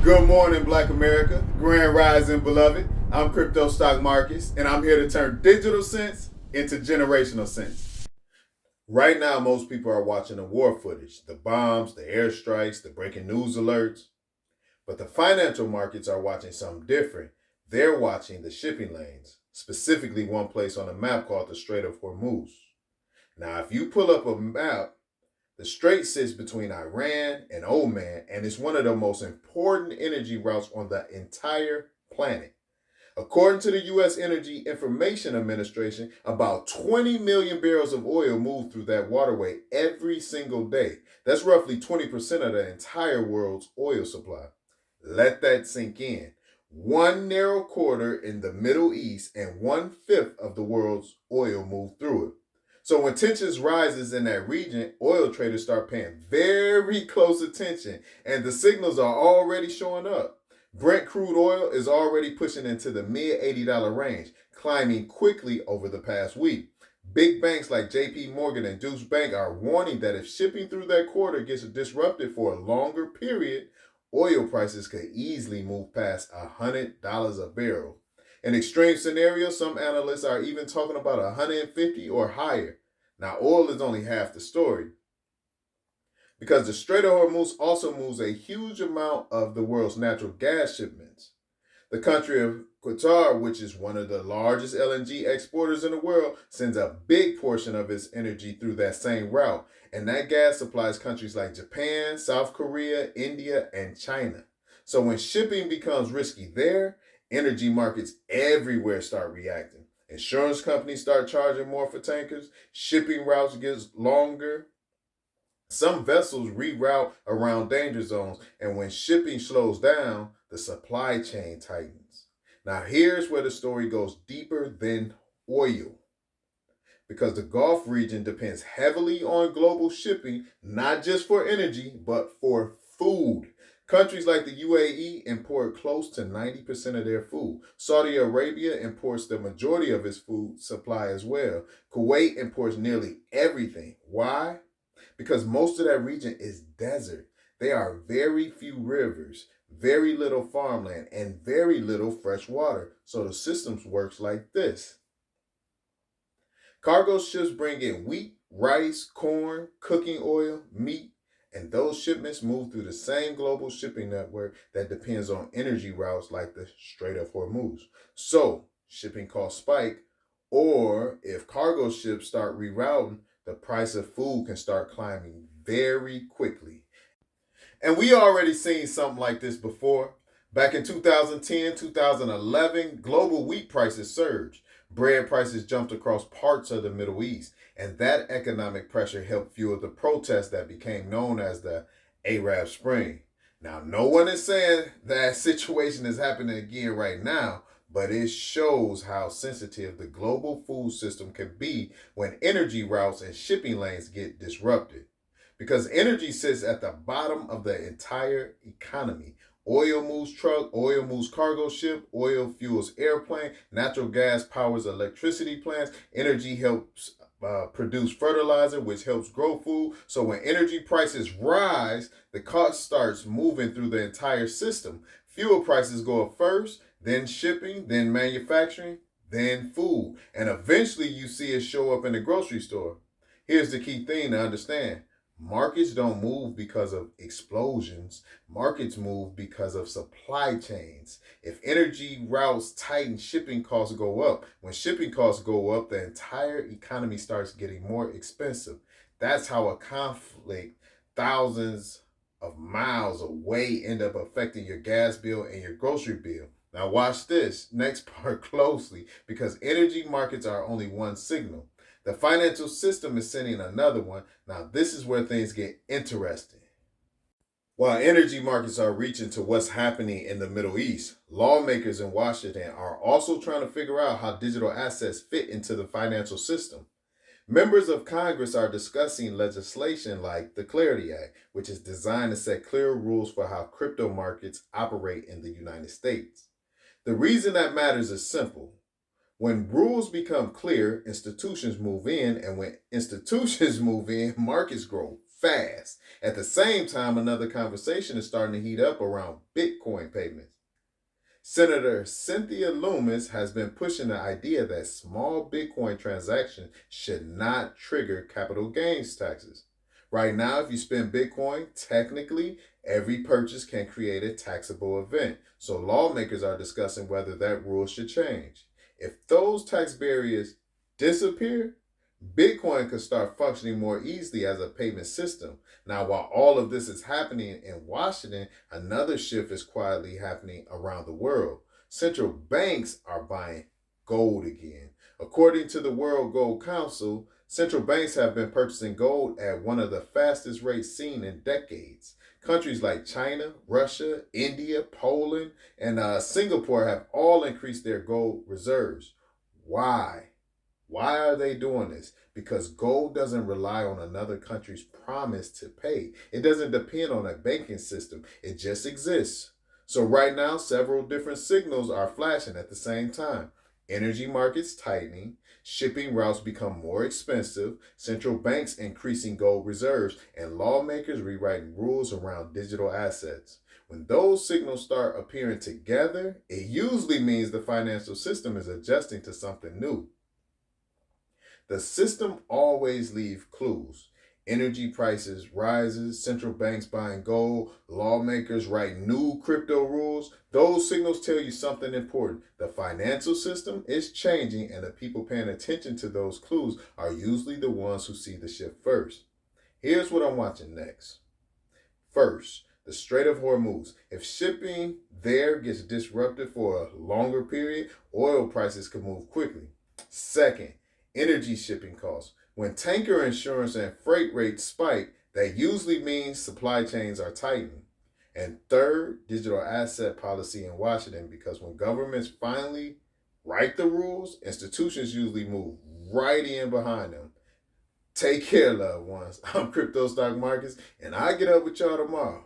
Good morning, Black America. Grand Rising, beloved. I'm Crypto Stock Markets, and I'm here to turn digital sense into generational sense. Right now, most people are watching the war footage, the bombs, the airstrikes, the breaking news alerts. But the financial markets are watching something different. They're watching the shipping lanes, specifically one place on the map called the Strait of Hormuz. Now, if you pull up a map, the strait sits between Iran and Oman, and is one of the most important energy routes on the entire planet. According to the U.S. Energy Information Administration, about 20 million barrels of oil move through that waterway every single day. That's roughly 20% of the entire world's oil supply. Let that sink in. One narrow corridor in the Middle East and 1/5 of the world's oil move through it. So when tensions rises in that region, oil traders start paying very close attention, and the signals are already showing up. Brent crude oil is already pushing into the mid $80 range, climbing quickly over the past week. Big banks like JP Morgan and Deutsche Bank are warning that if shipping through that corridor gets disrupted for a longer period, oil prices could easily move past $100 a barrel. In extreme scenarios, some analysts are even talking about 150 or higher. Now, oil is only half the story, because the Strait of Hormuz also moves a huge amount of the world's natural gas shipments. The country of Qatar, which is one of the largest LNG exporters in the world, sends a big portion of its energy through that same route, and that gas supplies countries like Japan, South Korea, India, and China. So when shipping becomes risky there, energy markets everywhere start reacting. Insurance companies start charging more for tankers, shipping routes get longer, some vessels reroute around danger zones, and when shipping slows down, the supply chain tightens. Now, here's where the story goes deeper than oil, because the Gulf region depends heavily on global shipping, not just for energy, but for food. Countries like the UAE import close to 90% of their food. Saudi Arabia imports the majority of its food supply as well. Kuwait imports nearly everything. Why? Because most of that region is desert. There are very few rivers, very little farmland, and very little fresh water. So the system works like this. Cargo ships bring in wheat, rice, corn, cooking oil, meat, and those shipments move through the same global shipping network that depends on energy routes like the Strait of Hormuz. So shipping costs spike, or if cargo ships start rerouting, the price of food can start climbing very quickly. And we already seen something like this before. Back in 2010, 2011, global wheat prices surged. Bread prices jumped across parts of the Middle East, and that economic pressure helped fuel the protests that became known as the Arab Spring. Now, no one is saying that situation is happening again right now, but it shows how sensitive the global food system can be when energy routes and shipping lanes get disrupted. Because energy sits at the bottom of the entire economy. Oil moves truck, oil moves cargo ship, oil fuels airplane, natural gas powers electricity plants, energy helps produce fertilizer, which helps grow food. So when energy prices rise, the cost starts moving through the entire system. Fuel prices go up first, then shipping, then manufacturing, then food. And eventually you see it show up in the grocery store. Here's the key thing to understand. Markets don't move because of explosions. Markets move because of supply chains. If energy routes tighten, shipping costs go up. When shipping costs go up, the entire economy starts getting more expensive. That's how a conflict thousands of miles away end up affecting your gas bill and your grocery bill. Now watch this next part closely, because energy markets are only one signal. The financial system is sending another one. Now, this is where things get interesting. While energy markets are reaching to what's happening in the Middle East, lawmakers in Washington are also trying to figure out how digital assets fit into the financial system. Members of Congress are discussing legislation like the Clarity Act, which is designed to set clear rules for how crypto markets operate in the United States. The reason that matters is simple. When rules become clear, institutions move in, and when institutions move in, markets grow fast. At the same time, another conversation is starting to heat up around Bitcoin payments. Senator Cynthia Lummis has been pushing the idea that small Bitcoin transactions should not trigger capital gains taxes. Right now, if you spend Bitcoin, technically, every purchase can create a taxable event. So lawmakers are discussing whether that rule should change. If those tax barriers disappear, Bitcoin could start functioning more easily as a payment system. Now, while all of this is happening in Washington, another shift is quietly happening around the world. Central banks are buying gold again. According to the World Gold Council, central banks have been purchasing gold at one of the fastest rates seen in decades. Countries like China, Russia, India, Poland, and Singapore have all increased their gold reserves. Why? Why are they doing this? Because gold doesn't rely on another country's promise to pay. It doesn't depend on a banking system. It just exists. So right now, several different signals are flashing at the same time. Energy markets tightening, shipping routes become more expensive, central banks increasing gold reserves, and lawmakers rewriting rules around digital assets. When those signals start appearing together, it usually means the financial system is adjusting to something new. The system always leaves clues. Energy prices rises, central banks buying gold, lawmakers write new crypto rules. Those signals tell you something important. The financial system is changing, and the people paying attention to those clues are usually the ones who see the shift first. Here's what I'm watching next. First, the Strait of Hormuz. If shipping there gets disrupted for a longer period, oil prices could move quickly. Second, energy shipping costs. When tanker insurance and freight rates spike, that usually means supply chains are tightening. And third, digital asset policy in Washington, because when governments finally write the rules, institutions usually move right in behind them. Take care, loved ones. I'm Crypto Stock Markets, and I'll get up with y'all tomorrow.